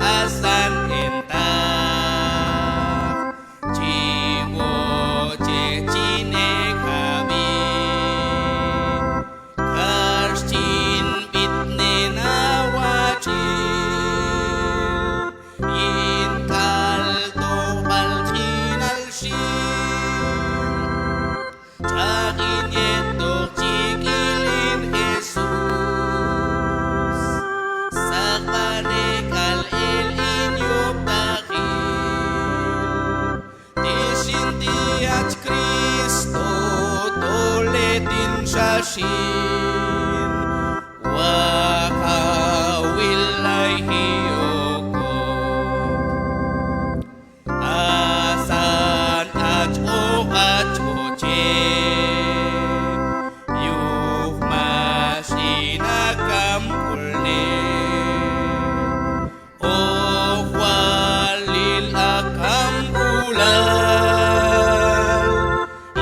asan entak jiwo je chine kabi karstin bitne nawajil yin kal to bal chinal shin chakin yeto chikilin Jesus sakpanekal el inyong dakil disintiat Kristo toletin siya shin wakawilay hiyoko asan at o yuh masinagam kulne o walil akam ulal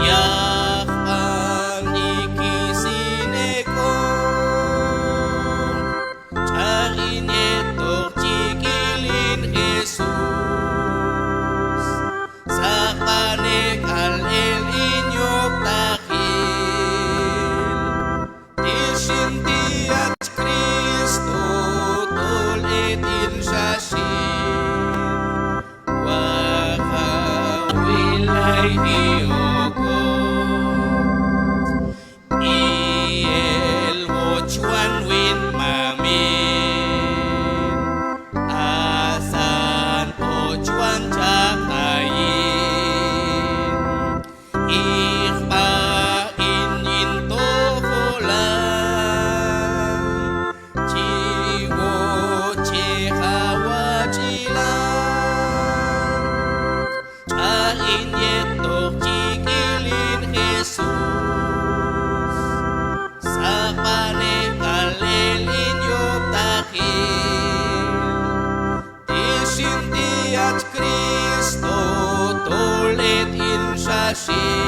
yak ang ikisineko charin yetok chikilin Jesus sa panekal el inyong dakil disintiat Kristo toletin siya shin wakawilay hiyoko iel wochuan win mamin asan ochuan chakayin ikpain yinto holang jiwo chehawajilang chain yetok chikilin Jesus sa panekal el inyong dakil disintiat Kristo toletin siya shin